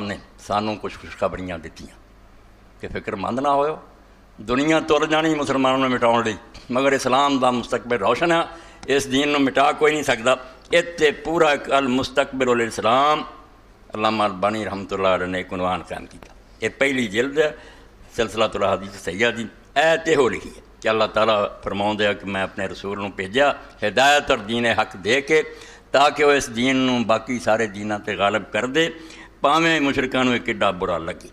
نے سانوں کچھ خوشخبریاں دتیاں کہ فکر مند نہ ہوئو، دنیا تر جانی مسلمانوں نے مٹاؤن لئی، مگر اسلام دا مستقبل روشن ہے، اس دین نو مٹا کوئی نہیں سکتا۔ اتنے پورا المستقبل الاسلام علامہ البانی رحمۃ اللہ علیہ نے ایک عنوان قائم کیا۔ یہ پہلی جلد ہے سلسلہ الحدیث سیاح دی، ایت یہ لکھی ہے کہ اللہ تعالیٰ فرماؤں ہے کہ میں اپنے رسول نو بھیجا ہدایت اور دین حق دے کے تاکہ وہ اس دین نو باقی سارے دیناں تے غالب کر دے، پاویں مشرکاں نو ایڈا برا لگی۔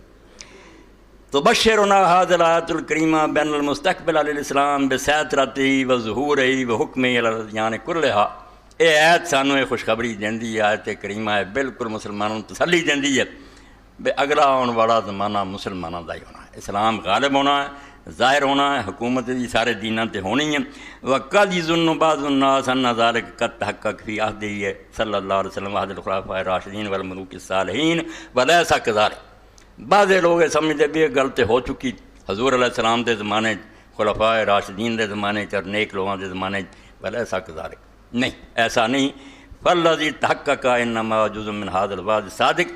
تو بشرنا هذه الآیت الکریمہ بین المستقبل علی الاسلام بسیطرتہ و ظہورہ و حکمہ علی الادیان کلہا۔ یہ آیت سانوں یہ خوشخبری دیندی ہے، آیت کریمہ ہے بالکل مسلمانوں تسلی دیندی ہے بے اگلا آن والا زمانہ مسلمانوں دا ہی ہونا ہے، اسلام غالب ہونا ہے، ظاہر ہونا ہے، حکومت بھی سارے دیناں تے ہونی ہے۔ وقد یظن بعض الناس ان ذلک قد تحقق فی عہدہ صلی اللہ علیہ وسلم وعہد الخلفاء الراشدین والملوک الصالحین ولیس کذلک۔ بعض لوگ سمجھتے بھی یہ غلط ہو چکی حضور علیہ السلام دے زمانے خلفاء راشدین دے زمانے اور نیک لوگوں دے زمانے ولیس کذلک، نہیں ایسا نہیں۔ فالذی تحقق انما جزء من ھذا الوعد الصادق،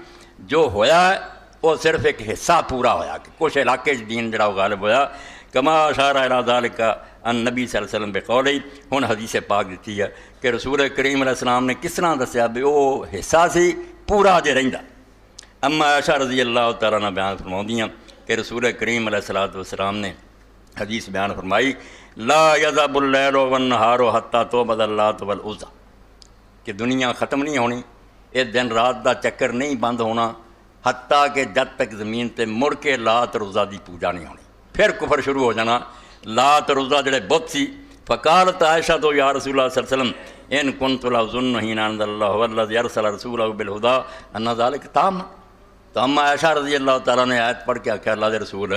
جو ہویا ہے وہ صرف ایک حصہ پورا ہویا کہ کچھ علاقے دین جڑا غالب ہویا، کما اشار الی ذلک ان نبی صلی اللہ علیہ وسلم بقولہ۔ ہن حدیث پاک دیتی ہے کہ رسول کریم علیہ السلام نے کس طرح دسیا بھی وہ حصہ سی پورا جے رہندا۔ اما عائشہ رضی اللہ تعالیٰ عنہ بیان فرماؤندیاں کہ رسول کریم علیہ الصلوۃ والسلام نے حدیث بیان فرمائی لا یذهب اللیل والنہار حتی تعبد اللات والعزی، کہ دنیا ختم نہیں ہونی، یہ دن رات دا چکر نہیں بند ہونا حتیٰ کہ جب تک زمین تے مڑ کے لات اور عزیٰ دی پوجا نہیں ہونی، پھر کفر شروع ہو جانا۔ لات اور عزیٰ جڑے بت سی، فقالت عائشہ تو یا رسول اللہ صلی اللہ علیہ وسلم ان کنت لاظن حین انزل اللہ والذی ارسل رسولہ بالہدی ان ذلک تام۔ تو اما عائشہ رضی اللہ تعالیٰ نے آیت پڑھ کے آخیا اللہ دے رسول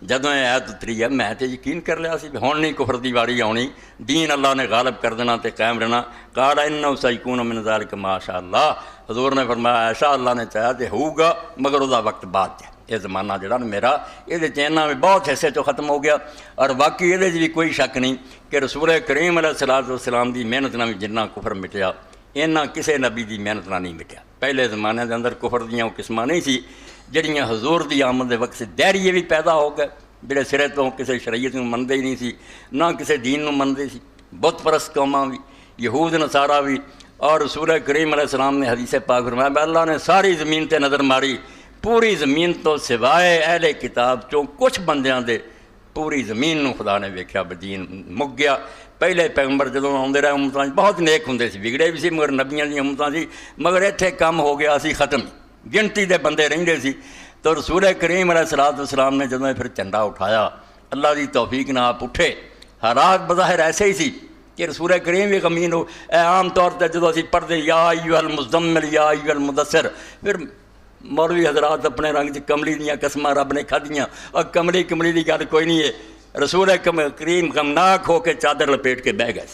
جدوں یہ آیت اتری ہے میں تے یقین کر لیا سی ہن نہیں کفر دی واری آنی، دین اللہ نے غالب کر دینا تے قائم رہنا۔ قال انہ سیکون من ذلک ما شاء اللہ، حضور نے فرمایا عائشہ اللہ نے چاہا تے ہوگا مگر وہ وقت بعد ہے، یہ زمانہ جڑا نا میرا یہ چینہ میں بہت حصے چو ختم ہو گیا۔ اور باقی یہ بھی کوئی شک نہیں کہ رسول کریم علیہ الصلوۃ والسلام دی محنت نہ بھی جنہ کفر مٹیا اینا کسے نبی دی محنت نہ نہیں مٹیا۔ پہلے زمانے دے اندر کفر دیاں وہ قسماں نہیں سی جڑیاں حضور دی آمد دے وقت سے دہریے بھی پیدا ہو گئے جڑے سرے تو کسے شریعت نو مندے ہی نہیں سی، نہ کسے دین نو مندے سی، بت پرست قوماں بھی، یہود نصارہ بھی۔ اور رسول کریم علیہ السلام نے حدیث پاک فرمایا کہ اللہ نے ساری زمین تے نظر ماری، پوری زمین تو سوائے اہل کتاب چوں کچھ بندیاں دے پوری زمین نو خدا نے ویکھیا بدین مک گیا۔ پہلے پیغمبر جدوں آندے رہے امتاں بہت نیک ہوندے سی، بگڑے بھی سی مگر نبیاں دی امتاں سی، مگر ایتھے کم ہو گیا سی ختم، گنتی دے بندے رہندے سی۔ تو رسول کریم علیہ الصلوۃ والسلام نے جدوں پھر جھنڈا اٹھایا اللہ دی توفیق نہ آپ اٹھے، حالات بظاہر ایسے ہی سی کہ رسول کریم بھی غمگین ہو۔ عام طور تے جدوں اسی پڑھدے یا ایھا المزمل یا ایھا المدثر، پھر مولوی حضرات اپنے رنگ چ کملی دیاں قسماں رب نے کھدیاں، اور کملی دی گل کوئی نہیں ہے۔ رسول کریم غمناک ہو کے چادر لپیٹ کے بہ گئے،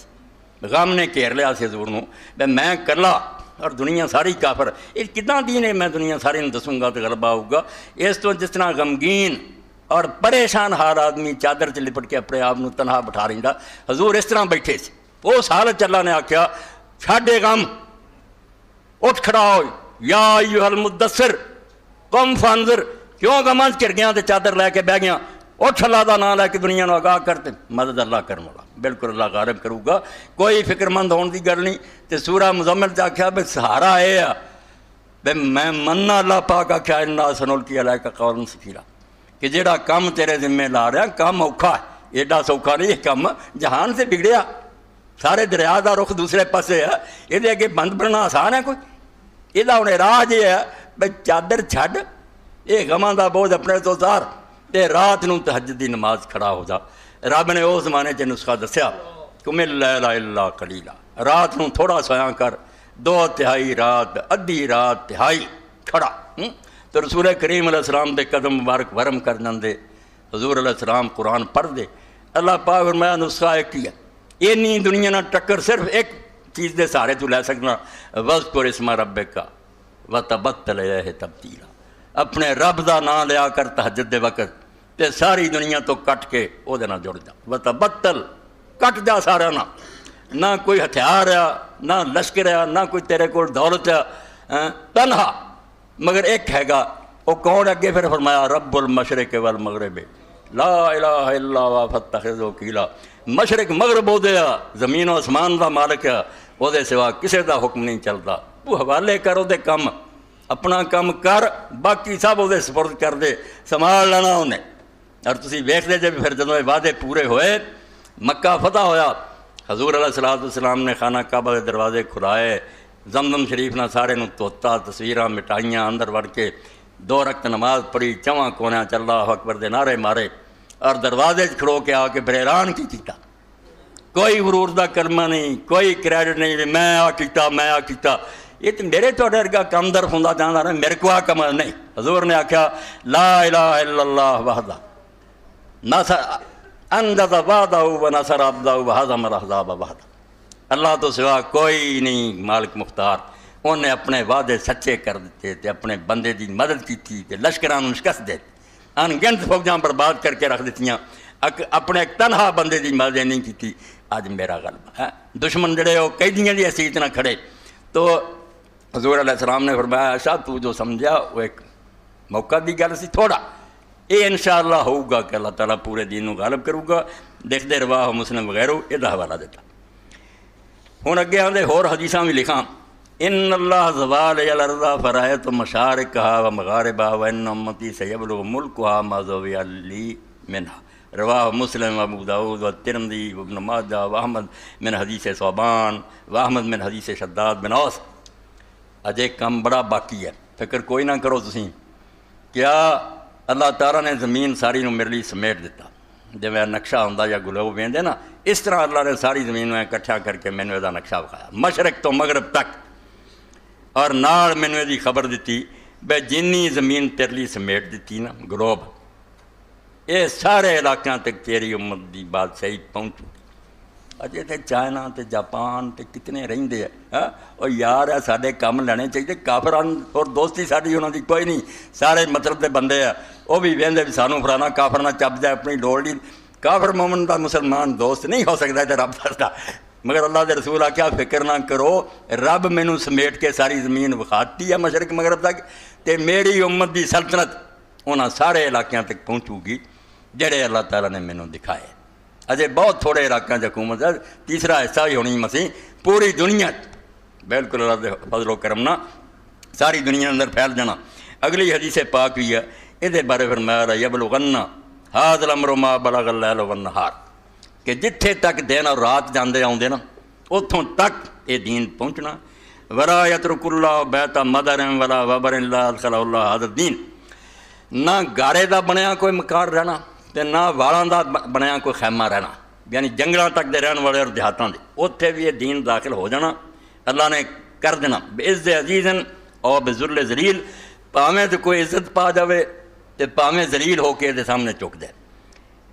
غم نے گھیر لیا سی حضور نو بے میں کلا اور دنیا ساری کافر، یہ کتنا دین ہے میں دنیا ساری نوں دسوں گا تو غلبہ ہوگا۔ اس تو جس طرح غمگین اور پریشان حال آدمی چادر چ لپٹ کے اپنے آپ تنہا بٹھا رہندا، حضور اس طرح بیٹھے سی۔ اس حالت اللہ نے آخیا چھڈے غم، اٹھ کھڑا ہو یا ایھا المدثر قم فانذر، کیوں غماں چ گھر گیا تے چادر لے کے بہ گیا، اٹھ اللہ دا نام لے کے دنیا نو آگاہ کرتے، مدد اللہ کرنے والا بالکل اللہ غالب کروں گا، کوئی فکر مند ہونے دی گل نہیں۔ تے سورہ مزمل تے آکھیا بے سہارا اے آ بے میں مننا اللہ پاک آکھیا انا سنلقی علیک قولا ثقیلا، کہ جیڑا کم تیرے ذمہ لا رہا کم اوکھا ہے، ایڈا سوکھا نہیں، یہ کم جہان سے بگڑیا، سارے دریا دا رخ دوسرے پاسے ہے، یہ اگے بند بننا آسان ہے کوئی؟ یہ ہن راج یہ ہے بے چادر چھڈ، یہ غماں دا بوجھ اپنے تو اتار تے رات نو تہجد دی نماز کھڑا ہو جا۔ رب نے اس زمانے چ نسخہ دسیا قم اللیل الا قلیلا، رات نو تھوڑا سویا کر، 2/3 رات، ادھی رات، تہائی کھڑا۔ تو رسول کریم علیہ السلام دے قدم مبارک ورم کر دے، حضور علیہ السلام قرآن پڑھ دے، اللہ پاک فرمایا نسخہ ایک ہی ہے، اینی دنیا نہ ٹکر صرف ایک چیز دے سہارے تو لے سکنا، وذکر اسم ربک وتبتل الیہ تبتیلا، اپنے رب دا نام لیا کر تہجد دے وقت تے ساری دنیا تو کٹ کے او دے نال جڑ جا، وتبتل کٹ جا سارا نہ کوئی ہتھیار ہے نہ لشکر ہے نہ کوئی تیرے کول دولت ہے، تنہا مگر ایک ہے گا وہ کون اگے پھر فرمایا رب المشرق والمغرب لا الہ الا ہوا فاتخذہ وکیلا، مشرق مغرب وہ دیا، زمین و آسمان دا مالک ہے، وہ دے سوا کسے دا حکم نہیں چلتا، تو حوالے کرو دے کم، اپنا کم کر، باقی سب وہ دے سپرد کر دے، سنبھال لینا انہیں۔ اور تسی ویکھ دے جب پھر جدوں وعدے پورے ہوئے، مکہ فتح ہویا، حضور علیہ السلام نے خانہ کعبہ کے دروازے کھلائے، زمزم شریف نہ سارے نو توتا، تصویراں مٹائیاں، اندر وڑ کے 2 رکعت نماز پڑھی، 4 کونیاں چ اللہ اکبر دے نعرے مارے، اور دروازے کھڑو کے آ کے پھر اعلان کی کیتا، کوئی غرور دا کلمہ نہیں، کوئی کریڈٹ نہیں، میں آ کیتا میں آ کیتا، یہ تو میرے تھوڑے ورگا کم در ہوندا جاندا رہا، میرے کو آ کم نہیں۔ حضور نے آکھیا لا الہ الا اللہ وحدہ نصر انجز وعدہ ونصر عبدہ وہزم الاحزاب وحدہ، اللہ تو سوا کوئی نہیں مالک مختار، انہیں اپنے وعدے سچے کر دیتے تے اپنے بندے دی مدد کی تے لشکراں نوں شکست دے، ان گنت فوجاں برباد کر کے رکھ دیتیاں، اپنے ایک تنہا بندے دی مدد نہیں کی، اج میرا غلبہ ہے۔ دشمن جڑے وہ قیدیاں دی حیثیت نہ کھڑے، تو حضور علیہ السلام نے فرمایا عائشہ تو جو سمجھا وہ ایک موقع دی گل سی تھوڑا، یہ انشاءاللہ ہوگا کہ اللہ تعالیٰ پورے دین نو غالب کروں گا، دیکھ دے رواہ مسلم وغیرہ یہ حوالہ دیتا۔ ہوں اگے آدھے ہور حدیثاں بھی لکھاں، ان اللہ زوال الارض فرایت مشارقها ومغاربها وان امتی سیبلغ ملکها ما ذوی لی منها، رواہ مسلم ابو داؤد والترمذی وابن ماجہ واحمد من حدیث ثوبان واحمد من حدیث شداد بن اوس۔ اجے کم بڑا باقی ہے، فکر کوئی نہ کرو تسی، کیا اللہ تعالیٰ نے زمین ساری نو میرے لیے سمیٹ دیتا، جب نقشہ ہوندا یا گلوب ویندے نا، اس طرح اللہ نے ساری زمین میں اکٹھا کر کے مینوں دا نقشہ بکھایا مشرق تو مغرب تک، اور نال مینوں دی خبر دیتی بے جنی زمین تیرے لیے سمیٹ دیتی نا گلوب، یہ سارے علاقوں تک تیری امت دی بات صحیح پہنچو۔ اجے تے چائنا تے جاپان تے کتنے رہندے ہیں، اور یار ہے سارے کام لینے چاہیے، کافران اور دوستی ساری انہوں دی کوئی نہیں، سارے مطلب دے بندے ہیں، وہ بھی وہدے بھی سانوں فلانا کافر نہ چپ جائے، اپنی لوڑ نہیں، کافر مومن دا مسلمان دوست نہیں ہو سکتا ہے رب دستا، مگر اللہ دے رسول آکھیا فکر نہ کرو، رب مینوں سمیٹ کے ساری زمین وکھاتی ہے مشرق مغرب تک، تے میری امت دی سلطنت انہاں سارے علاقوں تک پہنچو گی جڑے اللہ تعالیٰ نے مینوں دکھائے۔ اجے بہت تھوڑے علاقوں کی حکومت ہے، تیسرا حصہ ہی ہونی مسیح پوری دنیا بالکل اللہ دے فضل و کرم نہ ساری دنیا اندر پھیل جانا۔ اگلی حدیث پاک ہوئی ہے، یہ بارے فرمایا یبلغن ھذا الامر ما بلغ اللیل والنہار، کہ جتھے تک دن اور رات جاندے آؤندے نا اتھوں تک یہ دین پہنچنا، ولا یترک اللہ بیت مدر ولا وبر الا ادخلہ اللہ ھذا الدین، نہ گارے دا بنیا کوئی مکان رہنا تے نہ والاں دا بنیا کوئی خیمہ رہنا، یعنی جنگلاں تک دے رہن والے اور دیہاتاں دے اتھے بھی یہ دین داخل ہو جانا، اللہ نے کر دینا بعز عزیزن اور بذل ذلیل، پاویں تو کوئی عزت پا جاوے تے پاویں ذلیل ہو کے دے سامنے چک دے،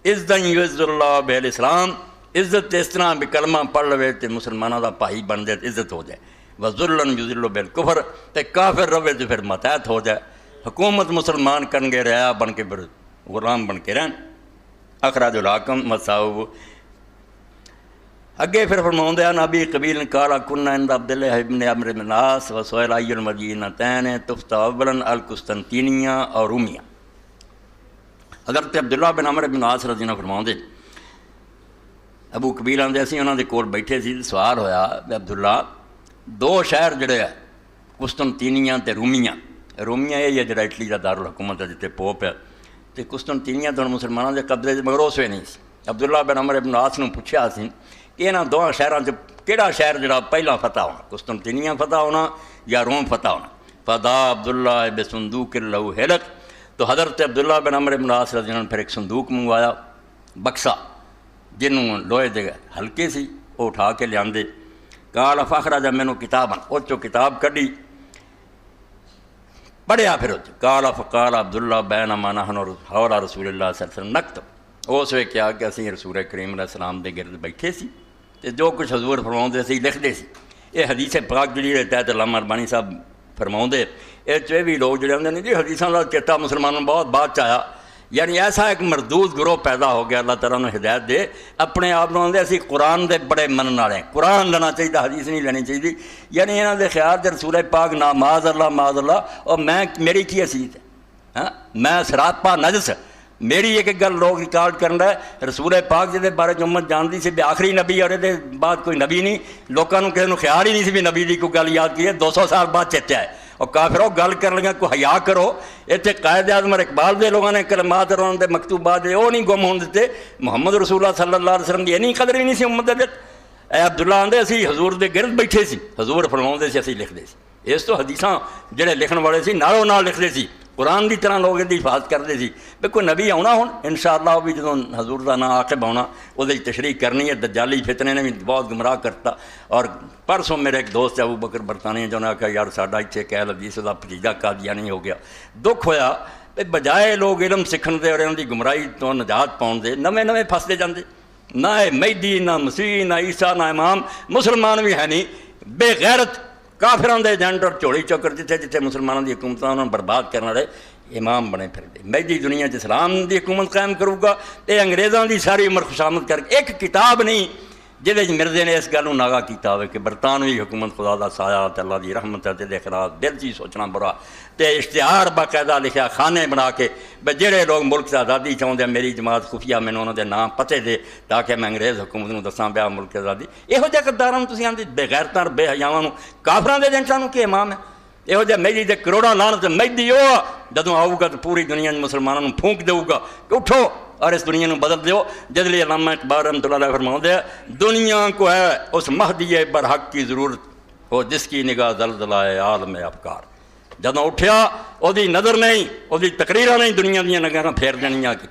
عزت یعز اللہ بالاسلام، عزت اس طرح بھی کلمہ پڑھ لوے تے مسلمانوں دا بھائی بن جائے عزت ہو جائے، وذلن یذل بالکفر، تے کافر روے تو پھر متحد ہو جائے، حکومت مسلمان کرن گے رعایا بن کے پھر غلام بن کے رہن۔ اخراج الحاکم مساؤ اگے پھر فرماؤندے ہیں نبی قبیل قال کنا عند عبد اللہ ابن عمرو بن العاص وسئل ای المدینتین تفتح اولا القسطنطینیہ اور رومیہ۔ حضرت عبداللہ بن عمرو بن العاص رضی اللہ فرماؤندے ابو قبیل آندے اسی انہاں دے کول بیٹھے سی، سوال ہویا کہ عبداللہ 2 شہر جڑے ہے قسطنطینیہ تے رومیہ، رومیہ یہ ہے جڑا اٹلی دا دارالحکومت ہے جتے پوپ ہے، تے قسطنطینیہ تو مسلمانوں کے قبضے مگر اس وے نہیں سی۔ عبداللہ بن عمرو بن العاص نوں پوچھیا سی کہ انہاں 2 شہراں چ کیڑا شہر جڑا پہلا فتح ہونا، قسطنطینیہ فتح ہونا یا روم فتح ہونا؟ فدا عبداللہ بصندوق لہ حلق، تو حضرت عبداللہ بن عمرو بن العاص رضی اللہ عنہ پھر ایک صندوق منگوایا، بکسا جنوں لوہے دے ہلکے سی، وہ اٹھا کے لیاندے، قال فاخرج منہ کتابا، او چو کتاب کڈی پڑھیا، پھر قال فقال عبداللہ بینما نحن حول رسول اللہ صلی اللہ علیہ وسلم نکتب، اس وے کیا کہ اسی رسول کریم علیہ السلام دے گرد بیٹھے سی تے جو کچھ حضور فرماؤندے سی لکھدے سی۔ یہ حدیث پاک جڑی ہے تحت علامہ اربانی صاحب فرماؤندے، یہ چوے بھی لوگ جڑے ہوندے نہیں جی حدیثاں دا چیتا مسلمانوں بہت بعد چایا، یعنی ایسا ایک مردود گروہ پیدا ہو گیا، اللہ تعالیٰ نے ہدایت دے، اپنے آپ نوں آندے اسی قرآن دے بڑے منن والے ہیں، قرآن لینا چاہیے حدیث نہیں لینی چاہیے، یعنی انہاں دے خیال دے رسول پاک نا معاذ اللہ اور میں میری کی حیثیت ہے، ہاں میں سراپا نجس. میری ایک گل لوگ ریکارڈ کرنا ہے رسول پاک جہدے بارے امت جانتی سی بھی آخری نبی اور یہ بعد کوئی نبی نہیں. لوگوں کو کسی خیال ہی نہیں سی بھی نبی کی کوئی گل یاد کی ہے. 200 سال بعد چیتیا ہے. اور کافرو گل کر لگا کو حیا کرو. اتنے قائد اعظم اقبال دے لوگوں نے کلمات رون دے مکتوبات وہ نہیں گم ہون دیتے. محمد رسول اللہ صلی اللہ علیہ وسلم کی اینی قدر بھی نہیں سی امت دے. اے عبداللہ آندے اسی حضور دے گرد بیٹھے سی, حضور فرماؤندے سی, اسی لکھتے سی. اس تو حدیثاں جڑے لکھن والے سی نالوں نال لکھتے سی, قرآن کی طرح لوگ یہ حفاظت کرتے سی. بھی کوئی نبی آنا ہوں انشاءاللہ وہ بھی جدوں حضور کا نام عاقب آنا وہ تشریح کرنی ہے. دجالی فتنے نے بھی بہت گمراہ کرتا. اور پرسوں میرے ایک دوست ابو بکر برطانیہ جو نے کہا یار ساڈا اتنے ایک اہل حدیث دا بھتیجا قادیانی ہو گیا. دکھ ہویا کہ بجائے لوگ علم سیکھن دے اور انہوں کی گمراہی تو نجات پاؤن دے نویں نویں فستے جاندے. نہ مہدی نہ مسیح نہ عیسیٰ نہ امام. مسلمان بھی ہے نہیں, بے غیرت کافران دے ایجنٹ اور چوڑی چوکر جتھے جتھے مسلمانوں کی حکومت انہوں نے برباد کرنے والے امام بنے پھر دے. مہدی دنیا اسلام دی حکومت قائم کروں گا. یہ انگریزوں دی ساری عمر خوشامد کر کے ایک کتاب نہیں جہد مرزے نے اس گل کو ناغا کیتا ہوئے کہ برطانوی حکومت خدا دا سایہ تے اللہ دی رحمت ہے تے خلاف دل چی سوچنا برا. تے اشتہار باقاعدہ لکھا خانے بنا کے بے جڑے لوگ ملک سے آزادی چاہتے ہیں میری جماعت خفیہ میں انہوں دے نام پتے دے تاکہ میں انگریز حکومت کو دساں پیا ملک کی آزادی. یہو جہ غداراں تسی آندے بے غیرتاں بے حیاواں کافراں دے ایجنٹاں کہ امام ہے. یہو جہ مہدی دے کروڑاں لعنت مہدی وہ جدوں آؤ گا تو پوری دنیا مسلمانوں پھونک دے گا کہ اٹھو اور اس دنیا کو بدل دیو. جس لیے علامہ اقبال رحمۃ اللہ علیہ فرماتے ہیں دنیا کو ہے اس مہدی برحق کی ضرورت ہو جس کی نگاہ زلزلہ عالم افکار. جدوں اٹھیا وہ نظر نہیں وہ تقریراں نہیں دنیا دیا نگاہ پھیر دینیاں کہ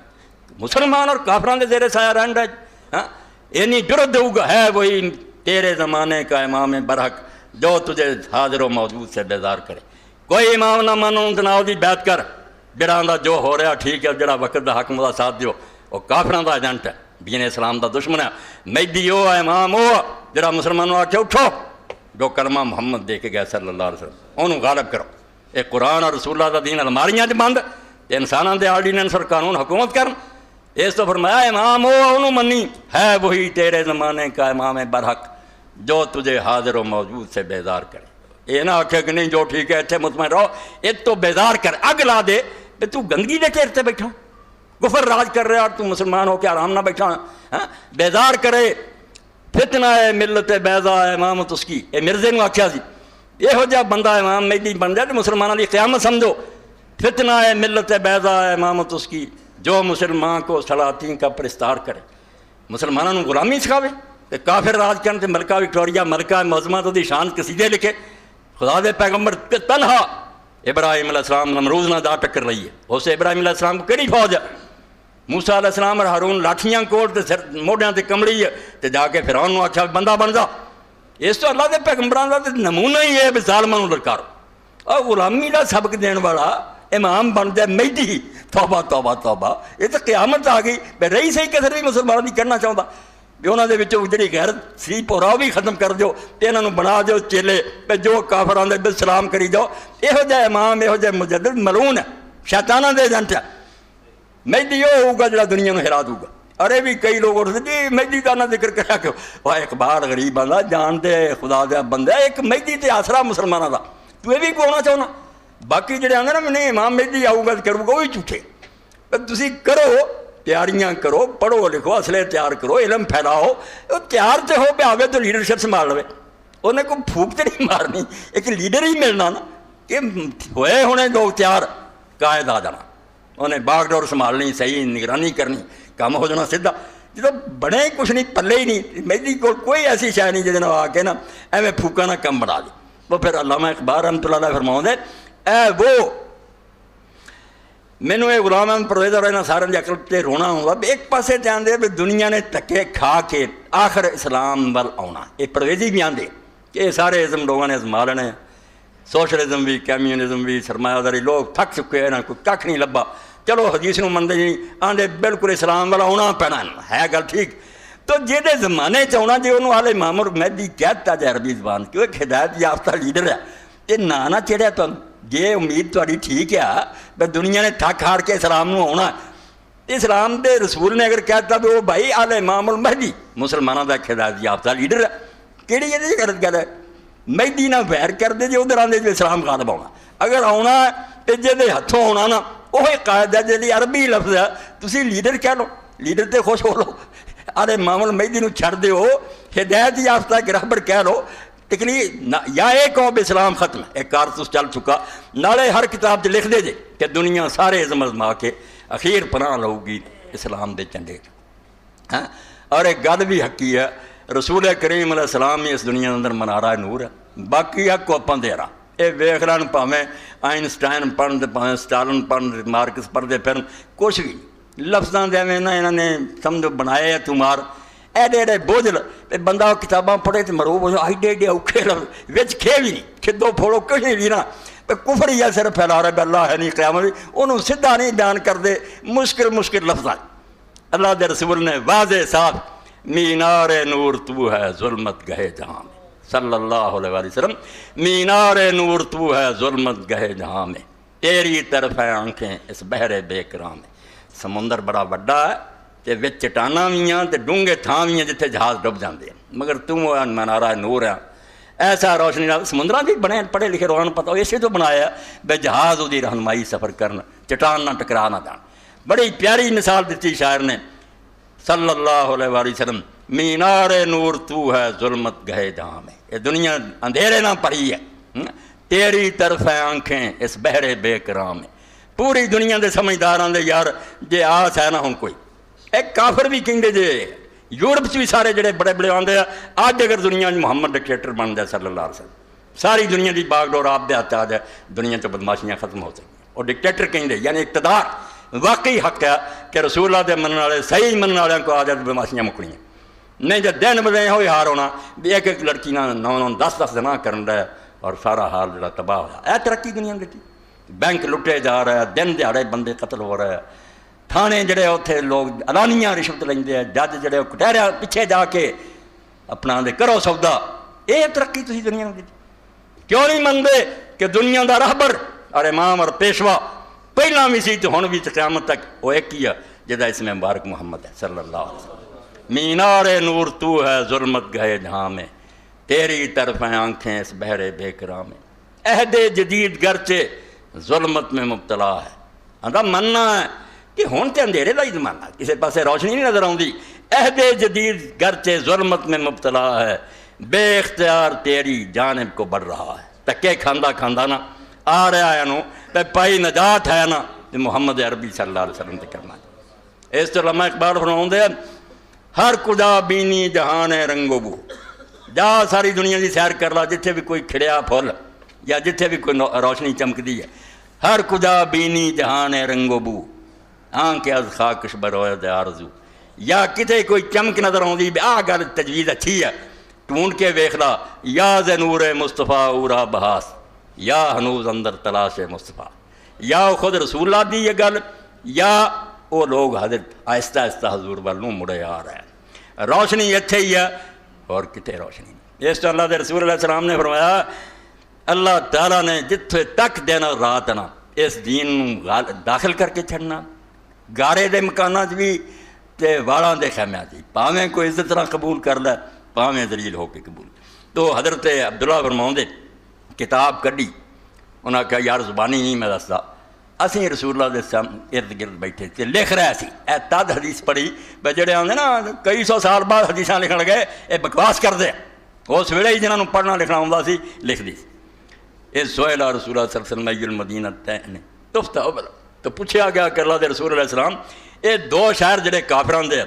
مسلمان اور کافران کے زیر سایہ رہن ہے. ہاں اینی جرت دے گا ہے وہی تیرے زمانے کا امام برحق جو تجھے حاضر و موجود سے بیزار کرے. کوئی امام نہ مانو نہ وہ بیعت کر جڑا آندا جو ہو رہا ٹھیک ہے جڑا وقت دا حکم دا ساتھ دیو. وہ کافران دا ایجنٹ ہے دین اسلام دا دشمن ہے. مہدی وہ امام وہ جڑا مسلمانوں آ کے اٹھو جو کلمہ محمد دے کے گیا صلی اللہ علیہ وسلم انہوں غالب کرو. یہ قرآن اور رسول اللہ دا دین الماریاں چ بند انسانوں دے آرڈیننس اور قانون حکومت کرن. اس تو فرمایا امام وہ انہوں منی ہے وہی تیرے زمانے کا امام برحق جو تجھے حاضر و موجود سے بیزار کرے. یہ نہ آکھے کہ نہیں جو ٹھیک ہے اتنے مطمئن رہو. ایک تو بیزار کر اگ لا دے کہ تو گندگی دے چہرے تے بیٹھا کفر راج کر رہا اور تو مسلمان ہو کے آرام نہ بیٹھا. ہاں بیزار کرے فتنہ ہے ملت بیضا امامت اس کی. یہ مرزے نے آکھیا سی یہو جہا بندہ امام مہدی بن جائے تو مسلمانوں کی قیامت سمجھو. فتنہ ہے ملت بیضا امامت اس کی جو مسلمان کو سلاطین کا پرستار کرے. مسلمانوں کو غلامی سکھاوے کہ کافر راج کرن تے ملکہ وکٹوریا ملکہ معظمہ تو دی شان قصیدے لکھے. خدا دے پیغمبر تنہا ابراہیم علیہ السلام نمروز نہ دا ٹکر رہی ہے. اس ابراہیم علیہ السلام کو کہڑی فوج ہے. موسیٰ علیہ السلام اور ہارون لاٹھیاں کوٹ تے موڈیاں تے کمڑی ہے تے جا کے فرعون نو آکھیا بندہ بن جا. اس تو اللہ دے پیغمبراں دا نمونہ ہی ہے ظالماں نو للکارو. اور غلامی دا سبق دین والا امام بن جائے مہدی. توبہ توبہ توبہ یہ تو قیامت آ گئی. بے رہی صحیح کسر بھی مسلمانوں کی کرنا چاہتا بھی انہوں نے جڑی غیرت سی پورا بھی ختم کر دو تے انہوں بنا دو چیلے پہ جو کافران دے سلام کری جاؤ. یہو جہ امام یہو جہ مجدد ملعون ہے شیطانہ دے ایجنٹ ہے. مہدی وہ ہوگا جڑا دنیا میں ہرا دوں گا. ارے بھی کئی لوگ اٹھتے جی مہدی کا نہ ذکر کرا کہ وہ اقبال غریب بندہ جان دے خدا دیا بندہ ایک مہدی تے آسرا مسلمانوں کا تو یہ بھی کو ہونا چاہنا. باقی جڑے آدھے نا نہیں امام مہدی آؤ گا کروں گا وہی جھوٹے. تسی کرو تیاریاں کرو پڑھو لکھو اسلحے تیار کرو علم پھیلاؤ. تیار تو ہو پہ آوے تو لیڈرشپ سنبھال لوے. انہیں کوئی پھوک تو نہیں مارنی ایک لیڈر ہی ملنا نا کہ ہوئے ہونے لوگ تیار قائد آ جانا انہیں باغ ڈور سنبھالنی صحیح نگرانی کرنی کام ہو جانا سیدھا. جب بڑے کچھ نہیں پلے ہی نہیں مہدی کو کوئی ایسی شے نہیں جہاں آ کے نا ایویں پھوکا نہ کم بنا دی. وہ پھر علامہ اقبال رحمۃ اللہ علیہ فرماؤں دے اے وہ مینوں یہ غلام احمد پرویز اور یہاں سارے عقل تے رونا ہوگا. ایک پاسے تے آندے بھی دنیا نے تکے کھا کے آخر اسلام ول آنا. یہ پرویزی بھی آندے کہ یہ سارے ازم لوگوں نے ازما لینے. سوشلزم بھی کمیونزم بھی سرمایہ داری لوگ تھک چکے ہیں کوئی کھ نہیں لبا. چلو حدیث نو منتے نہیں آندے بالکل اسلام والا آنا پینا ہے گل ٹھیک. تو جہے زمانے چنا جی انہوں آلے امام مہدی کہتا جائے عربی زبان کیوں ایک ہدایت یافتہ لیڈر ہے. یہ نہ چڑھیا تمہیں جی امید تاری ٹھیک ہے بھائی دنیا نے تھک ہار کے اسلام نو آنا. اسلام دے رسول نے اگر کہتا بھی وہ بھائی آل امام المہدی مسلمانوں کا ایک ہدایت یافتہ لیڈر ہے کہڑی یہ غلط گل ہے. مہدی نہ ویر کر دے جی ادھر آدھے جو اسلام غالب آنا. اگر آنا تو جہے ہاتھوں آنا نا وہی قائد ہے جی عربی لفظ ہے، تسی لیڈر کہہ لو، لیڈر تے خوش ہو لو، ارے مامل مہدی نو چھڑ دیو، ہدایت یافتہ ایک رہبر کہہ لو، تکلیف یا ایک قوم اسلام ختم ہے، ایک کارتوس چل چکا، نالے ہر کتاب لکھ دے جے کہ دنیا سارے ازم ازما کے اخیر پناہ لو گی اسلام دے جھنڈے ہاں۔ اور ایک گل بھی حقی ہے، رسول کریم علیہ السلام ہی اس دنیا کے اندر منارہ نور ہے، باقی حق کو اپن دے رہا یہ ویخ لین، پاویں آئنسٹائن پڑھن دے، پاویں سٹالن پڑھن، مارکس پڑھتے پھرن، کچھ بھی لفظاں دے میں انہوں نے سمجھو بنایا ہے تمہار ایڈے ایڈے بوجھل بندہ کتاباں پڑھے تو مروب ہو ایڈے ایڈے اوکھے لفظ وچ کھے بھی نہیں، کھدو پھوڑو کہیں بھی نہ، کفر ہی صرف پھیلا رہا ہے اللہ ہے نہیں قیامت، انہوں سدھا نہیں بیان کر دے، مشکل مشکل لفظ اللہ دے رسول نے واضح صاحب مینار نور تو ہے ظلمت گہے جہاں میں، صلی اللہ علیہ وسلم مینار نور تو ہے ظلمت گہے جہاں میں، تیری طرف ہے آنکھیں اس بحر بے کرام میں۔ سمندر بڑا وڈا ہے تے وچ چٹاناں بھی ہیں تے ڈونگے تھاں بھی ہیں جتھے جہاز ڈب جاندے ہیں، مگر تم منارہ نور ہے ایسا روشنی نال سمندراں بھی بنے پڑھے لکھے روحان پتہ ہو اسے تو بنایا بے جہاز دی رہنمائی سفر کرنا، چٹان نہ ٹکرا نہ جان۔ بڑی پیاری مثال دیتی شاعر نے صلی اللہ علیہ وآلہ وسلم، مینار نور تو ہے ظلمت گہے جہاں میں، یہ دنیا اندھیرے نہ پڑی ہے، تیری طرف ہے آنکھیں اس بحر بے کرام میں۔ پوری دنیا دے سمجھداراں دے یار جے آس ہے نہ ہوں کوئی، ایک کافر بھی کہیں دے جے یورپ سے بھی سارے جڑے بڑے بڑے آندے ہیں، آج اگر دنیا محمد ڈکٹیٹر بن جائے صلی اللہ علیہ وسلم، ساری دنیا دی باغ ڈور آپ دے ہاتھ آ جائے، دنیا تو بدماشیاں ختم ہو سکیں، اور ڈکٹیٹر کہیں دے یعنی اقتدار واقعی حق ہے کہ رسول اللہ دے منن والے صحیح منن والوں کو آ جائے بدماشیاں مکنیاں نہیں، جب دن بدے ہوئی ہار ہونا بھی ایک ایک لڑکی نہ 9 10 دن کرن رہا ہے اور سارا حال جڑا تباہ ہو رہا ہے۔ ترقی دنیا کی بینک لٹے جا رہا ہے، دن دیہڑے بندے قتل ہو رہے ہیں، تھانے جڑے اتنے لوگ علانیہ رشوت لیندے ہیں، جج جڑے کٹہرے پیچھے جا کے اپنا دے کرو سودا، یہ ترقی تھی دنیا کی؟ کیوں نہیں منتے کہ دنیا دا رہبر اور امام اور پیشوا پہلا بھی سی تو ہن بھی قیامت تک وہ ایک ہی ہے جہاں اس میں مبارک محمد ہے صلی اللہ علیہ وسلم۔ مینار نور تو ہے ظلمت گہے جہاں میں، تیری طرف ہیں آنکھیں اس بحر بے کرام میں، عہد جدید گرچہ ظلمت میں مبتلا ہے، آندا مننا ہے کہ ہون تے اندھیرے دا ہی زمانہ، کسی پاسے روشنی نہیں نظر آؤندی، عہد جدید گرچہ ظلمت میں مبتلا ہے، بے اختیار تیری جانب کو بڑھ رہا ہے، تکے کھاندہ کھاندہ نا آ رہا ہے نو پائی نجات ہے نا محمد عربی صلی اللہ علیہ وسلم تے کرنا ہے۔ اس تو علماء اقبال فرماؤں دے ہر کجا بینی جہان رنگ و بو، جا ساری دنیا دی سیر کر رہا جتھے بھی کوئی کھڑیا پھول یا جتھے بھی کوئی روشنی چمک دی ہے، ہر کجا بینی جہان رنگ و بو، آنکھ از خاکش بروئے دے آرزو، یا کتے کوئی چمک نظر آؤں دی آ گل تجوید اچھی ہے ٹونڈ کے ویکھلا، یا ز نور مصطفیٰ اورا بہاس، یا ہنوز اندر تلاش مصطفیٰ، یا خود رسول اللہ دی یہ گل یا وہ لوگ حضرت آہستہ آہستہ حضور والوں مڑے آ رہے ہیں، روشنی اتھے ہی ہے اور کتے روشنی نہیں۔ اس تو اللہ دے رسول اللہ علیہ السلام نے فرمایا اللہ تعالیٰ نے جتھے تک دن اور رات نا اس دین داخل کر کے چھڑنا، گارے دے مکانات بھی تے واڑاں دے خیمیاں دی، پاویں کوئی عزت نہ قبول کر لے، پاویں ذلیل ہو کے قبول۔ تو حضرت عبداللہ فرماؤں دے کتاب کڈی، انہاں کہا یار زبانی نہیں میں دستا، اسی رسول اللہ دے ارد گرد بیٹھے تھے لکھ رہے سی، اے تد حدیث پڑھی بے جڑے آندے نا کئی سو سال بعد حدیثاں لکھن گئے اے بکواس کر دے، اس ویلے ہی جنہاں نوں پڑھنا لکھنا ہوندا سی لکھ دی۔ اے سئل رسول اللہ صلی اللہ علیہ وسلم ای المدینہ تین تفتح بلا، تو پوچھا گیا کہ اللہ دے رسول علیہ السلام اے دو شہر جڑے کافراں دے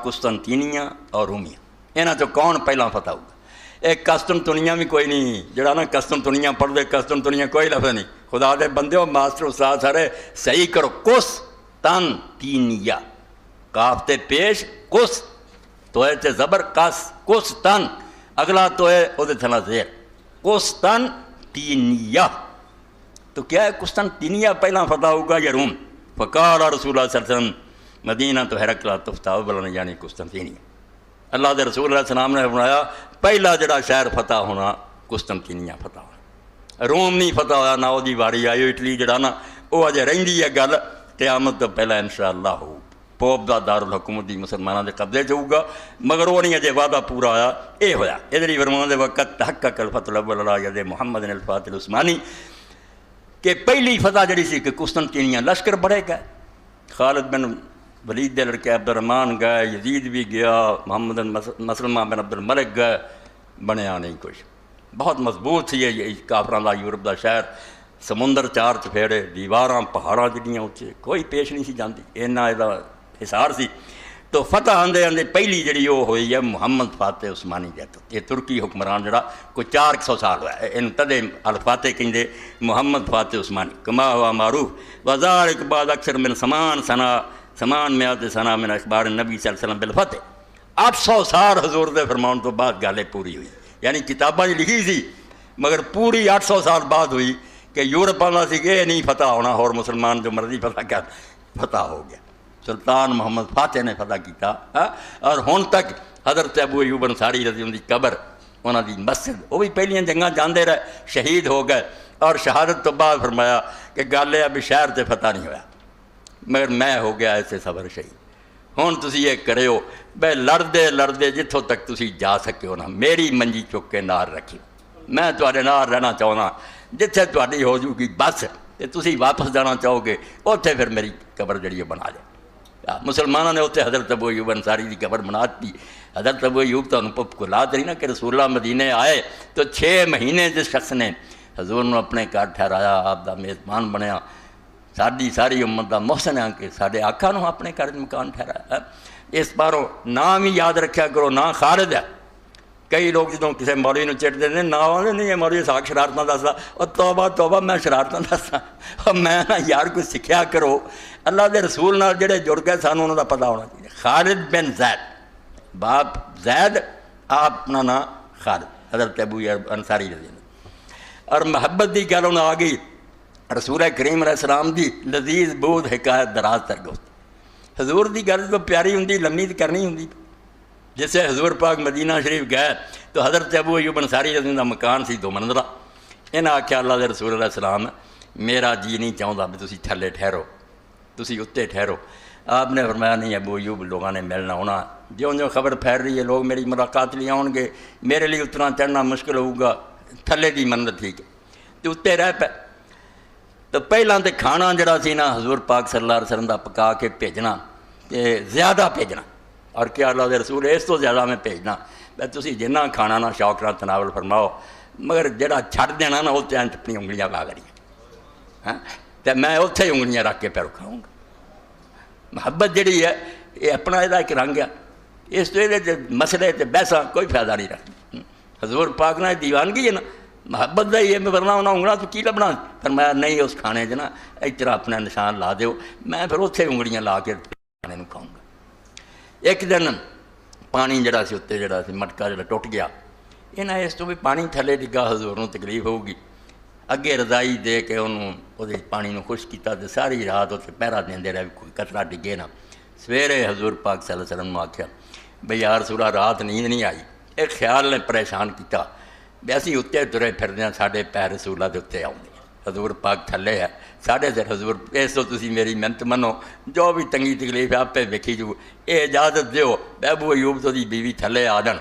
قسطنطینیہ اور رومیہ، انہاں چوں کون پہلا فتح ہوگا؟ ایک قسطنطنیہ بھی کوئی نہیں، جڑا نا قسطنطنیہ پڑھ دے قسطنطنیہ کوئی لفظ نہیں، خدا دے بندے ہو ماسٹر استاد سارے صحیح کرو، قسطنطینیہ کاف تے پیش قس تو ہے تے زبر قس قسطن اگلا تو ہے او دے تھلا زیر قسطنطینیہ، تو کیا ہے قسطنطینیہ پہلا فتح ہوگا یا روم؟ فقال رسول اللہ صلی اللہ علیہ وسلم مدینہ تو ہرقل تفتح بلن یعنی قسطنطینیہ۔ اللہ دے رسول اللہ علیہ السلام نے فرمایا پہلا جڑا شہر فتح ہونا قسطنطینیہ فتح ہونا، روم نہیں فتح ہوا نہ وہ دی واری آئی، اٹلی جڑا نا وہ اجے رہندی ہے گل، قیامت تو پہلا انشاءاللہ ہو پوپ دا دارالحکومت دی مسلمانوں دے قبضے چ ہوگا، مگر وہ نہیں اجے وعدہ پورا ہویا، اے ہویا ادھر ہی فرمان دے وقت تحقق الفتح الاول علی ید محمد الفاتح العثمانی، کہ پہلی فتح جڑی سی کہ قسطنطنیہ لشکر بڑے گئے، خالد بن ولید دے لڑکے عبد الرحمن گئے، یزید بھی گیا، محمد بن مسلمہ بن عبد الملک گئے، بنیا نہیں کچھ۔ بہت مضبوط سی یہ کافراں دا یورپ دا شہر، سمندر چار چفیڑے، دیواراں پہاڑاں جڑیاں اچے، کوئی پیش نہیں سی جاندی، اینا دا حصار سی۔ تو فتح آندے آندے پہلی جڑی وہ ہوئی ہے محمد فاتح عثمانی دے تو یہ ترکی حکمران جڑا کوئی 400 سال ہوا ہے، ان تدے الفاتح کہندے محمد فاتح عثمانی کما ہوا معروف وذالک بعد اکثر من سمان میات سنا من اخبار النبی صلی اللہ علیہ وسلم بالفتح۔ 800 سال حضور دے فرمان تو بعد گالے پوری ہوئی، یعنی کتاباں لکھی سی مگر پوری 800 سال بعد ہوئی کہ یورپ آنا سی کہ یہ نہیں فتح ہونا، اور مسلمان جو مرضی فتح کیا فتح ہو گیا۔ سلطان محمد فاتح نے فتح کیتا، اور ہن تک حضرت ابو ایوب انصاری رضی اللہ عنہ دی قبر، انہاں دی مسجد، وہ بھی پہلیاں جنگاں جاندے رہے، شہید ہو گئے، اور شہادت تو بعد فرمایا کہ گل ہے ابھی شہر تے فتح نہیں ہوا مگر میں ہو گیا ایسے صبر شہید۔ ہن تسی یہ کرے ہو بے لڑدے لڑدے جتھوں تک تسی جا سکے ہو نا، میری منجی چک کے نال رکھی، میں تواڈے نال رہنا چاہنا، جتھے تواڈی ہو جوں گی بس تے تسی واپس جانا چاہو گے اوتھے پھر میری قبر جڑی ہے بنا لے۔ مسلمانوں نے اتنے حضرت ابو ایوب انصاری کی قبر بنا دی۔ حضرت ابو ایوب تو کلا دری نا کہ رسول اللہ مدینے آئے تو 6 مہینے جس شخص نے حضور نے اپنے گھر ٹھہرایا، آپ دا میزبان بنیا، ساری امت دا محسن ہے کہ سارے آقا نو اپنے گھر مکان ٹھہرایا۔ اس باروں نام ہی یاد رکھیا کرو، نام خالد ہے۔ کئی لوگ جدوں کسی مولوی نو چٹ دے نام آدھے نہیں یہ مولوی ساک شرارتاں دسدا، اور توبہ توبہ میں شرارتاں دسدا، اور میں نا یار کوئی سکھیا کرو، اللہ دے رسول نال جڑے جڑ گئے سانوں انہاں دا پتہ ہونا چاہیے۔ خالد بن زید، باپ زید، آپ اپنا نام خالد، حضرت ابو انصاری رضی اللہ عنہ۔ اور محبت دی گل انہاں آ گئی رسول کریم علیہ السلام دی لذیذ بود حکایت دراز ترگفت۔ حضور دی گل تو پیاری ہوندی، لمبی تے کرنی ہوندی۔ جیسے حضور پاک مدینہ شریف گئے تو حضرت ابو ایوب انصاری رضی اللہ عنہ دا مکان سی 2 منزلہ، انہاں آکھیا اللہ دے رسول علیہ السلام میرا جی نہیں چاہتا بھی تسی تھلے ٹھہرو، تسی اتنے ٹھہرو۔ آپ نے فرمایا نہیں ابو ایوب لوگوں نے ملنا ہونا، جو خبر پھیل رہی ہے لوگ میری ملاقات لیے آؤ گے، میرے لیے اتنا چڑھنا مشکل ہوگا، تھلے دی منزل ٹھیک ہے تو اتنے رہ پے۔ تو پہلاں تے کھانا جڑا سی نا حضور پاک صلی اللہ علیہ وسلم دا پکا کے بھیجنا تے زیادہ بھیجنا، اور کیا اللہ دے رسول اس تو زیادہ میں بھیجنا، تسی جنہ کھانا نا شوق نال تناول فرماؤ، مگر جڑا چھڈ دینا نا اتنے اپنی انگلیاں لا گڑی تو میں اتنے ہی انگلیاں رکھ کے پھر کھاؤں گا۔ محبت جڑی ہے یہ اپنا یہ ایک رنگ ہے، اس تو یہ مسئلے تے بحثاں کوئی فائدہ نہیں رکھتی۔ حضور پاک نے دیوانگی ہے نا محبت دا یہ میں ورنہ انہاں انگلاں تو کی لبنا، فرمایا نہیں اس کھانے چ نا اس طرح اپنا نشان لا دیو، میں پھر اتنے انگلیاں لا کے کھانے نوں کھاؤں گا۔ ایک دن پانی جڑا سی اتنے جڑا سی مٹکا جڑا ٹوٹ گیا، انہیں اس تو بھی پانی تھلے ڈگا، حضور نوں تکلیف ہوگی، اگے رضائی دے کے انہوں وہ پانی نوں خشک کیتا تے ساری رات اتنے پہرا دیندے رہے کوئی قطرہ ڈگے نا۔ سویرے حضور پاک صلی اللہ علیہ وسلم نے آکھیا بھئی یا رسول اللہ رات نیند نہیں آئی، ایک خیال نے پریشان کیتا بھی اسی اتنے ترے پھردے ہیں، ساڈے پیر رسول اللہ دے اتنے آؤندے، حضور پاک تھلے ہے ساڈے سر، حضور اس تو تسی میری محنت منو، جو بھی تنگی تکلیف آپ پہ ویکھی جو اے اجازت دیو ابو ایوب تو دی بیوی تھلے آ جان،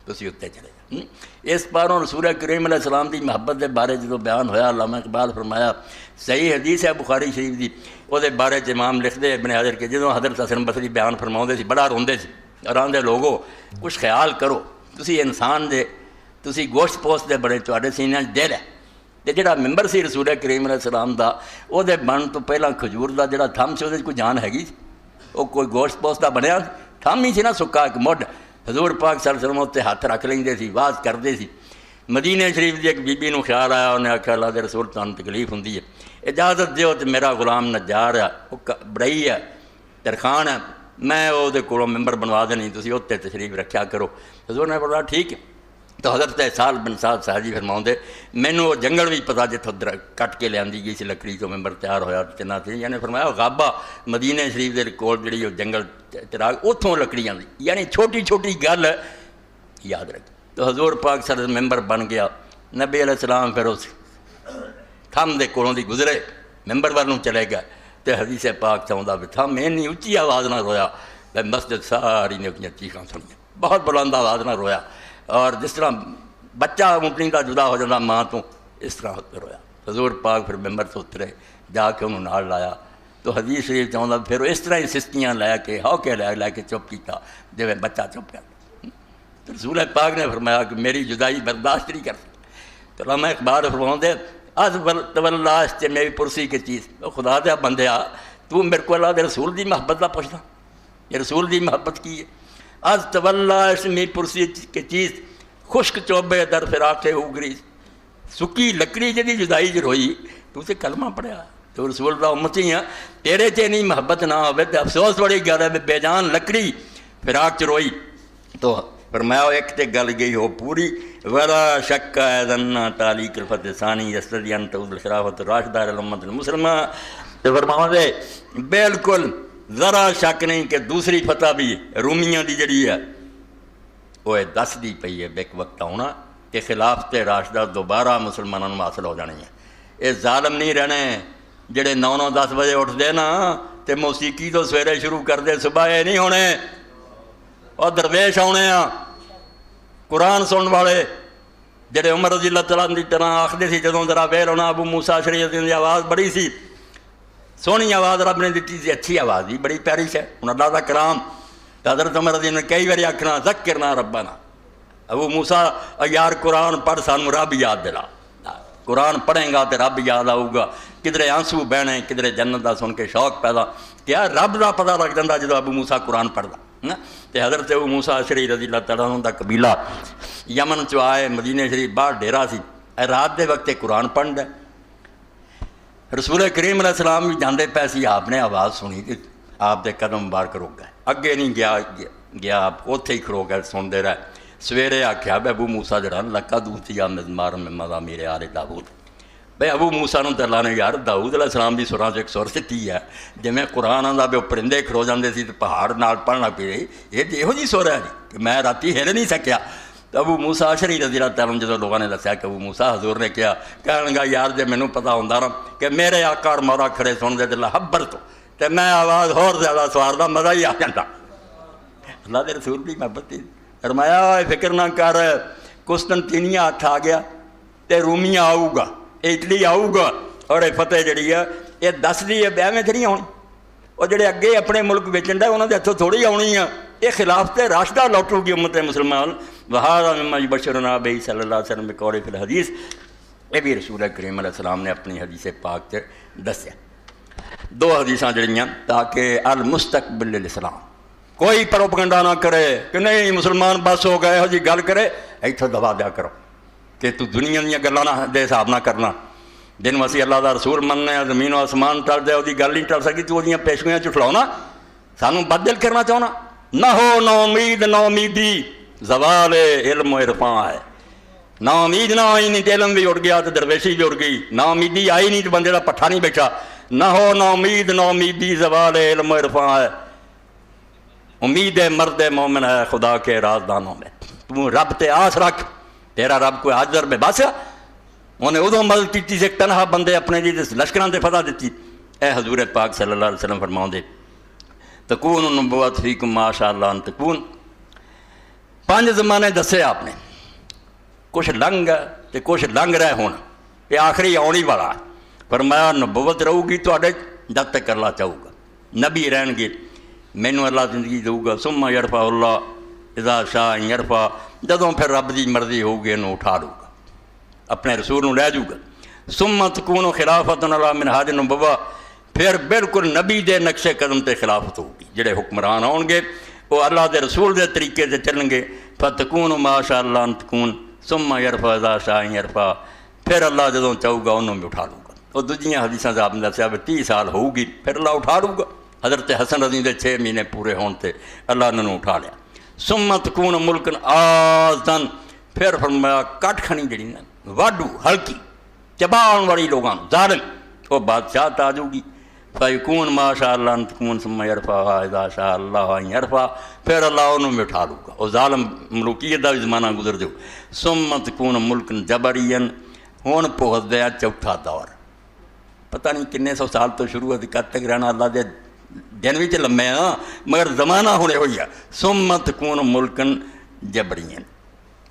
تسی اتنے چلے جاؤ۔ اس باروں رسول کریم علیہ السلام دی محبت دے بارے جدو بیان ہویا، علامہ اقبال فرمایا صحیح حدیث ہے بخاری شریف دی، وہ دے بارے امام لکھدے ابن حجر کے جدو حضرت حسن بصری بیان فرماؤندے سی بڑا روندے سی، اور آندے لوگو کچھ خیال کرو، تسی انسان دے تسی گوشت پوشت دے بڑے تواڈے سینے دل ہے، تے جڑا ممبر سی رسول کریم علیہ السلام دا وہ دے بن تو پہلا کھجور دا جڑا تھم سی وہ کوئی جان ہے، وہ کوئی گوشت پوشت دا بنیا تھم ہی سی نا سکا ایک مڈ، حضور پاک صلی اللہ علیہ وسلم اتنے ہاتھ رکھ لیں سی، واز کرتے سی۔ مدینہ شریف دی ایک بی بی نو خیال آیا، انہیں آخیا اللہ دے رسول تمہیں تکلیف ہوندی ہے، اجازت دیو تو میرا غلام نجار ہے، وہ بڑائی ہے ترخان ہے، میں وہ کولوں ممبر بنوا دینی، تسی اتنے تشریف رکھیا کرو۔ حضور نے فرمایا ٹھیک ہے۔ تو حضرت سال بن سعد صاحب فرماؤں دے مینوں وہ جنگل بھی پتا جتوں کٹ کے لیاندی گئی سی لکڑی تو ممبر تیار ہویا چنا سی، یعنی فرمایا غابہ مدینہ شریف دے کول جڑی وہ جنگل چراغ اتوں لکڑیاں دی، یعنی چھوٹی چھوٹی گل یاد رکھ۔ تو حضور پاک صلی اللہ علیہ وسلم ممبر بن گیا، نبی علیہ السلام پھر اس تھم دے کولوں دی گزرے ممبر والوں چلے گئے، تو حدیث پاک چاہتا بھی تھم اینی اچھی آواز نہ رویا، مسجد ساری نے اپنی چیخاں سنیاں، بہت بلند آواز نہ رویا، اور جس طرح بچہ اونٹنی کا جدا ہو جاتا ماں تو اس طرح رویا۔ حضور پاک پھر ممبر تو اترے، جا کے انہوں نال لایا تو حدیث شریف چاہتا پھر اس طرح ہی سستیاں لے کے ہوکے لے کے چپ کیتا جی بچہ چپ کر. تو رسول پاک نے فرمایا کہ میری جدائی برداشت نہیں کر سکتا. تو علامہ اقبال فرماتے از تولاش تے میری پرسی کی چیز، خدا دیا بندیا تو میرے کو اللہ دے رسول دی محبت دا پوچھنا، یہ رسول دی محبت کی ہے. از تولاش میری پرسی کی چیز خشک چوبے در فراق اوگری، سکی لکڑی جی جدائی روئی تو اسے کلمہ پڑھیا تو رسول اللہ امتی ہیں. تیرے چے نہیں محبت نہ ہوئے تو افسوس بڑی گل ہے بے جان لکڑی فراق روئی. تو فرمایا ایک تے گل گئی ہو پوری، ولا شک اذن تعلیق الفتح ثانی یستدی ان تعود الخلافت راشدہ الامت المسلمہ. تو فرمایا دے بالکل ذرا شک نہیں کہ دوسری فتح بھی رومیاں دی جڑی ہے وہ دس دی پئی ہے بیک وقت ہونا کہ خلافت راشدہ دوبارہ مسلمانوں میں حاصل ہو جانی ہے. یہ ظالم نہیں رہنے جڑے 9-10 بجے اٹھ دے نا تے موسیقی تو سویرے شروع کر دے، صبح یہ نہیں ہونے. اور درویش آنے ہیں قرآن سن والے جڑے عمر رضی اللہ تعالیٰ دی طرح آخدے سی جدوں ذرا ویل ہونا ابو موسیٰ اشعری دی آواز بڑی سی سونی آواز رب نے دیتی سی، اچھی آواز بھی بڑی پیاری ہے. ہن اللہ دا کلام حضرت عمر رضی نے کئی باری آکھنا ذکرنا ربنا، ابو موسیٰ یار قرآن پڑھ سانو رب یاد دلا. قرآن پڑھیں گا تو رب یاد آؤ گا. کدھرے آنسو بہنے کدھرے جنت دا سن کے شوق پیدا کیا رب دا پتہ لگ جاتا جدو ابو موسیٰ قرآن پڑھدا. تے حضرت ابو موسیٰ اشعری رضی اللہ تعالیٰ عنہ دا قبیلہ یمن چو آئے، مدینہ شریف باہر ڈیرا سی، رات دے وقت قرآن پڑھ دے. رسول کریم علیہ السلام بھی جاندے پے سی، آپ نے آواز سنی تھی، آپ دے قدم مبارک رک گئے، اگے نہیں گیا آپ اوتھے ہی کھلو گئے سن دے رہے. سویرے آکھیا بے ابو موسیٰ جڑا لقد اوتیا مزمار میں مزامیر آل داؤد. بھئی ابو موسیٰ نوں تے اللہ نے یار داؤد علیہ السلام دی سراں ایک سر سٹی ہے جویں قرآن آندا بے پرندے کھلو جاندے سی تے پہاڑ نال پڑھن لگ پئے، یہ یہو جی سر ہے کہ میں راتی ہل نہیں سکیا. تو ابو موسیٰ اشعری رضی اللہ تعالیٰ عنہ جدوں لوگوں نے دسیا کہ ابو موسیٰ حضور نے کیا کہن لگا یار جے مینوں پتہ ہوندا نا کہ میرے آقا اور مولا کھڑے سن دے تے لحبر تو تے میں آواز ہور زیادہ سواردا مزہ ہی آ جاندا. اللہ دے رسول دی محبت تھی. فرمایا فکر نہ کر قسطنطینیہ ہاتھ آ گیا تے رومیہ آؤ گا، اٹلی آؤ گا، اور یہ فتح جڑی ہے یہ 10 دی بیاہ میں نہیں آنی. اور جڑے اگے اپنے ملک بیچن دے انہوں دے ہتھوں تھوڑی آنی ہے. یہ خلافت راشدہ لوٹو گی امت مسلمان. وہذا مما یبشرنا بہ صلی اللہ علیہ وسلم بقول فی الحدیث. یہ بھی رسول کریم علیہ السلام نے اپنی حدیث پاک سے دسیا. 2 حدیثاں جڑیاں تاکہ المستقبل الاسلام کوئی پروپگنڈا نہ کرے کہ نہیں مسلمان بس ہو گئے ہو جی گل کرے ایتھوں دبا دیا کرو کہ تو دنیا دیا گلاں دے حساب نہ کرنا. جن وسی اللہ دا رسول مننے زمین و آسمان ٹل دے وہ گل نہیں ٹل سکی تو وہ پیشگوئیاں چٹھلاؤنا سانوں بدل کرنا چاہنا. نہ ہو نا امید نا امیدی زوال علم و عرفاں ہے. نا امید نہ آئی نہیں تو علم بھی اڑ گیا تو درویشی بھی اڑ گئی. نا امیدی آئی نہیں تو بندے کا پٹھا نہیں بیٹھا. نہ ہو نا امید نا امیدی زوال علم و عرفاں ہے. امید مرد مومن ہے خدا کے رازدانوں میں. تو رب تے آس رکھ، تیرا رب کوئی حاضر میں بس انہیں ادو مدد کی ایک تنہا بندے اپنے جی لشکراں تے فتح دیتی. اے حضور پاک صلی اللہ علیہ وسلم فرماؤں دے تکون النبوت فیکم ماشاء اللہ ان تکون. 5 زمانے دسے آپ نے، کچھ لنگ ہے تے کچھ لنگ رہے ہونا، یہ آخری آنی والا ہے. فرمایا نبوت رہو گی تو جب تک اللہ چاہو گا، نبی رہن گے مینوں اللہ زندگی دوں گا. ثم یرفع اللہ اذا شاء یرفع، جدوں پھر رب دی مرضی ہوگی انہوں اٹھا لوں گا، اپنے رسول نوں لے جوں گا. ثم تکون خلافت علی منہاج النبوہ، پھر بالکل نبی دے نقش قدم تے خلافت ہوگی. جڑے حکمران آؤ گے وہ اللہ دے رسول دے طریقے سے چلیں گے. فتکون ما شاء اللہ ان تکون ثم یرفع اذا شاء یرفع، پھر اللہ جدوں چاہو گا انہوں بھی اٹھا لوں گا. اور دوجیاں حدیثاں سے آپ نے دسیا 30 سال ہوگی پھر اللہ اٹھا لوں گا. حضرت حسن رضی دے 6 مہینے پورے ہون تے اللہ نے اٹھا لیا. ثم تکون ملکن آزن، پھر فرمایا کٹ کھنی جڑی نا واڈو ہلکی چباؤن والی لوگاں ظالم وہ بادشاہ تاج ہوگی. فیکون ما شاء اللہ ان تکون ثم یرفع اذا شاء اللہ ان یرفع، پھر اللہ انہوں میں اٹھا لوں گا. اور ظالم ملوکیت دا بھی زمانہ گزر دیو. ثم تکون ملکن جبرین، ہون پہنچ دیا چوتھا دور. پتہ نہیں کنے 100 سال تو شروع ہے کد تک رہنا اللہ دے دن بھی لمے ہاں مگر زمانہ ہونے ہوئی ہے. ثم تکون ملکن جبرین،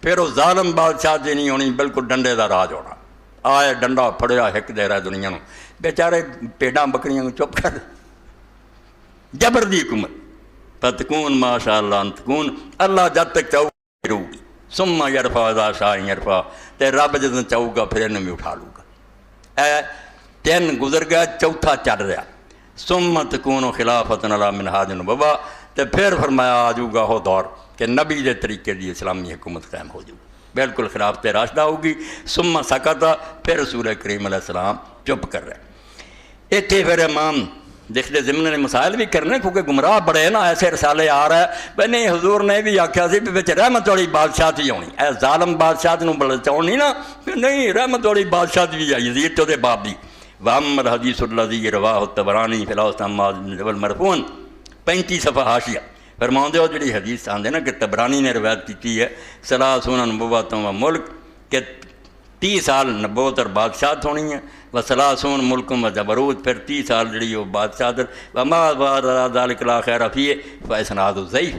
پھر وہ ظالم بادشاہ جی نہیں ہونی، بالکل ڈنڈے دا راج ہونا. آئے ڈنڈا پھڑیا ایک دے رہا دنیا نو بیچارے پیڈاں بکریاں کو چپ کر جبر دی حکومت فتکون ماشاء اللہ انتکون اللہ جب تک چاہو گا رہو گی ثم یرفع ذا شاء یرفع تے رب جدوں چاہو گا پھر انہیں بھی اٹھا لوں گا۔ اے تین گزر گیا چوتھا چڑھ رہا ثم تکون خلافۃ علی منہاج النبوہ تے پھر فرمایا آجو گا ہو دور کہ نبی دے طریقے دی اسلامی حکومت قائم ہو جائے بالکل خلافت راشدہ ہوگی ثم سکتا پھر رسول کریم علیہ السلام چپ کر رہے اتنے پھر امام دیکھتے ضمن نے مسائل بھی کرنے کیونکہ گمراہ بڑے ہیں نا ایسے رسالے آ رہا ہے بھائی نہیں حضور نے بھی آخیا سی بھی بچ رحمت والی بادشاہت ہی آنی اے ظالم بادشاہت نو بلچاؤ نہیں نا نہیں رحمت والی بادشاہت بھی آئی یزید تو دے باپ دی وَأَمَّا الْحَدِيثُ الَّذِي رَوَاهُ الطَّبَرَانِي فِي الْأَوْسَطِ مَعَ الْمَرْفُوعِ 35 صفحہ حاشیہ فرماؤندے ہو جڑی حدیث آندے نا کہ طبرانی نے روایت کی ہے ثلاثون نبوۃ و ملک کہ 30 سال نبوت اور بادشاہت ہونی ہے وثلاثون ملک و جبروت پھر 30 سال جڑی وہ بادشاہت وما بعد ذلك لا خیر فیہ فاسناد ضعیف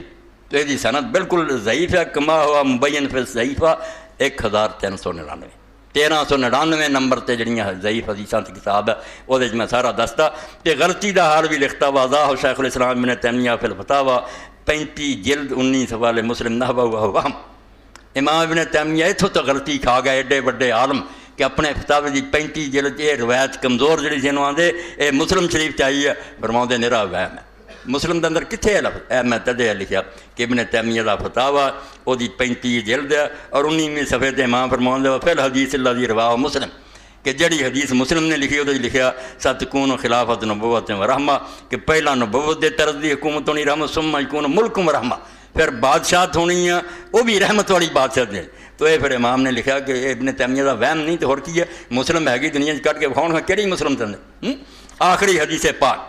تو یہ سند بالکل ضعیف ہے کما ہوا مبین فی الضعیفہ 1399 1399 نمبر تے جڑیاں ضعیف حدیثاں کی کتاب ہے وہ میں سارا دستا تے غلطی دا حال بھی لکھتا واضح شیخ الاسلام ابن تیمیہ فی الفتاوی 35 جلد 19 حوالے مسلم نحو و وہم امام ابن تیمیہ اتھوں تو غلطی کھا گئے ایڈے بڑے عالم کہ اپنے فتاوی دی 35 جلد یہ روایت کمزور جڑی جنوں آندے اے مسلم شریف چاہیے ہے فرماؤندے نرا وہم ہے مسلم دے اندر کتنے ہے لفظ اے میں تدے لکھیا کہ ابن تیمیہ دا فتاوی او دی 35 جلد ہے اور 19ویں صفحے تے امام فرماؤندے فی الحدیث الذی رواہ مسلم کہ جڑی حدیث مسلم نے لکھی وہ لکھیا ستکون خلافت نبوت و رحمہ کہ پہلا نبوت دے طرز دی حکومت ہونی رحمت ثم یکون ملک و رحمہ پھر بادشاہت ہونی ہے وہ بھی رحمت والی بادشاہت ہے تو یہ پھر امام نے لکھا کہ ابن تیمیہ دا وہم نہیں تو اور کی ہے مسلم ہے گی دنیا کٹ کے بخاؤں ہے کہڑی مسلم تندے آخری حدیث پاک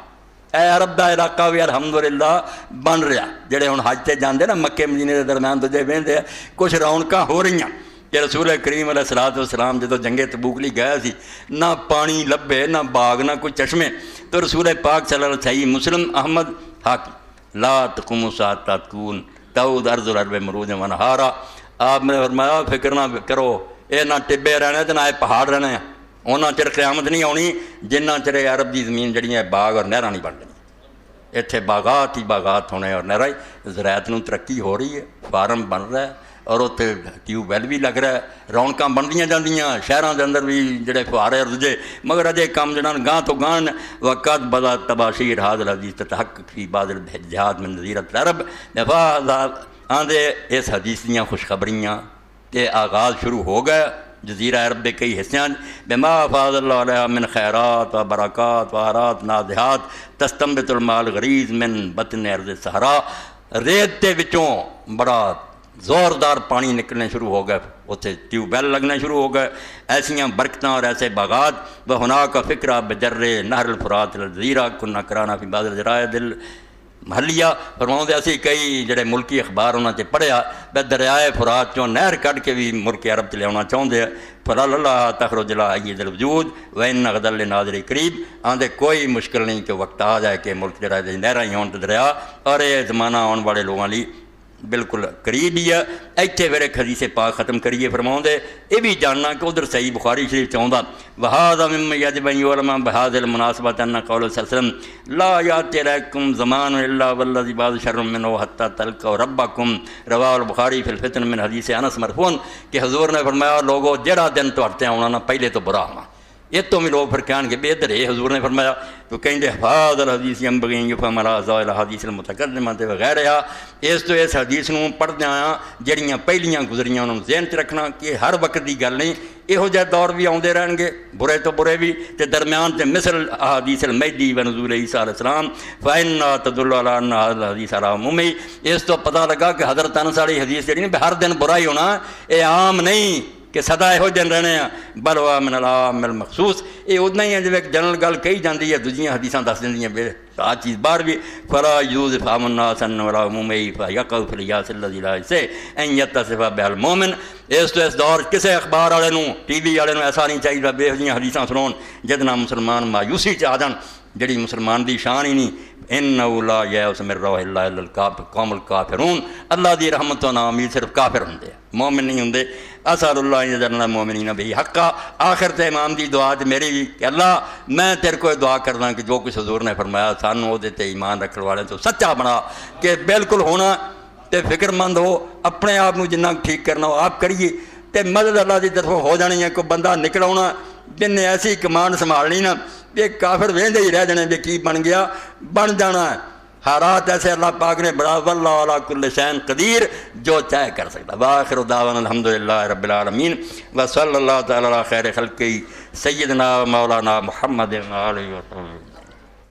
اے عرب دا علاقہ بھی الحمدللہ بن رہا جڑے ہن حج تے جاندے نا مکے مدینے دے درمیان تو جے ویندے کچھ رونقاں ہو رہی ہیں کہ رسول کریم علیہ الصلوۃ والسلام جدو جنگ تبوک لی گیا سی نہ پانی لبے نہ باغ نہ کوئی چشمے تو رسول پاک صلی اللہ علیہ وسلم صحیح مسلم احمد حاکم لا تقوم الساعة تكون تعود ارض الارض مروجا ونہارا آپ نے فرمایا فکر نہ کرو اے نہ ٹبے رہنے تے نہ پہاڑ رہنے انہاں چر قیامت نہیں آنی جنہ چر عرب دی زمین جڑی ہے باغ اور نہراں نہیں بن رہی اتنے باغات ہی باغات ہونے اور نہراں زراعت نو ترقی ہو رہی ہے فارم بن رہا ہے اور اتنے ٹیوب ویل بھی لگ رہا ہے رونقاں بندیاں جاندیاں شہراں دے اندر بھی جڑے فوارے اور دوجے مگر اجے کام جڑا گاں تو گاں وقت بدا تباشیر حاضر حدیث تحقق فی بعض الجہاد من نذیرۃ العرب نفاذ آندے اس حدیث دیاں خوشخبریاں تے آغاز شروع ہو گیا جزیرہ عرب دے کئی حصیاں بما فاض اللہ علیہ من خیرات و برکات و آرات نازحات تستنبت المال غریز من بطن ارض صحرا ریت تے وچوں بڑا زوردار پانی نکلنے شروع ہو گئے اتنے ٹیوب ویل لگنے شروع ہو گئے ایسیاں برکتاں اور ایسے باغات و ہناک فکرہ بجر نہر الفرات الجزیرہ کنہ کرانا فی بعض الجرائد محلیہ فرماؤں دے اسی کئی جڑے ملکی اخبار انہاں تے پڑھیا بے دریائے فرات چوں نہر کٹ کے بھی ملک عرب تے لیاونا چاہندے فلال اللہ تخرج لا عید الوجود وین غدل ناظر قریب آندے کوئی مشکل نہیں کہ وقت آ جائے کہ ملک جڑا نہراں ہی ہون تے دریا اور یہ زمانہ آن والے لوگوں لی بالکل قریب ہی ہے ایتھے پھر ایک حدیث پاک ختم کریے فرماؤں دے یہ بھی جاننا کہ ادھر صحیح بخاری شریف چاہتا وہذا مما یجب ان یعلم بہذا المناسبۃ ان قول صلی اللہ علیہ وسلم لا یاتی علیکم زمان الا والذی بعض شر منہ حتی تلقوا ربکم رواہ البخاری فی الفتن من حدیث انس مرفوع کہ حضور نے فرمایا لوگو جڑا دن تواڈے آنا نا پہلے تو برا ہونا یہ تو بھی لوگ پھر کہن گے بے ادھر ہے حضور نے فرمایا تو کہیں حفاظ الحدیث ینبغی ان یفهم الاعضاء الحدیث المتقدمۃ وغیرہ اس تو اس حدیث نو پڑھدے آیا جڑیاں پہلیاں گزریاں انہوں ذہن چ رکھنا کہ ہر وقت دی گل نہیں یہو جہ دور بھی آتے رہن گے برے تو برے بھی تے درمیان تے مثل احادیث المہدی و نزول عیسیٰ علیہ السلام فإنها تدل على ان هذا الحدیث على عمومی اس تو پتہ لگا کہ حضرت انس والی حدیث جڑی نہیں ہر دن برا ہی ہونا یہ عام نہیں کہ سدا یہو دن رہنے ہیں بلوا من العام المخصوص یہ اتنا ہی ہے جب ایک جنرل گل کہی جاتی ہے دوجیاں حدیثاں دس دیں بے آ چیز باہر بھی فلا یوز فام الناس ان ولا عمومی فیقع فی الیاس الذی لا یصح ان یتصف بہ المؤمن اس تو اس دور کسے اخبار والے نو ٹی وی والے نو ایسا نہیں چاہیے بے حدیث حدیثاں سنون جدنا مسلمان مایوسی چ آ جان جڑی مسلمان دی شان ہی نہیں، انہ لا یئس من روح اللہ الا القوم الکافرون، اللہ دی رحمت تو نا امید صرف کافر ہوندے مومن نہیں ہوندے۔ اسأل اللہ ان یجعلنا المؤمنین بہ حقا۔ آخر تے امام دی دعا تے میری بھی کہ اللہ میں تیرے کو دعا کرنا کہ جو کچھ حضور نے فرمایا سانوں وہ تے ایمان رکھنے والے تو سچا بنا کہ بالکل ہونا تے فکر مند ہو، اپنے آپ کو جنہ ٹھیک کرنا ہو آپ کریے تے مدد اللہ دی طرف ہو جانی ہے۔ کوئی بندہ نکل آنا جن نے ایسی کمان سنبھالنی نا یہ کافر وہدے ہی رہ جانے بھی کی بن گیا، بن جانا ہے۔ حالات ایسے اللہ پاک نے بڑا واللہ علی کل شیء قدیر، جو چاہے کر سکتا۔ وآخر دعوانا الحمدللہ رب العالمین وصلی اللہ تعالی علی خیر خلقہ سیدنا مولانا محمد وآلہ وسلم۔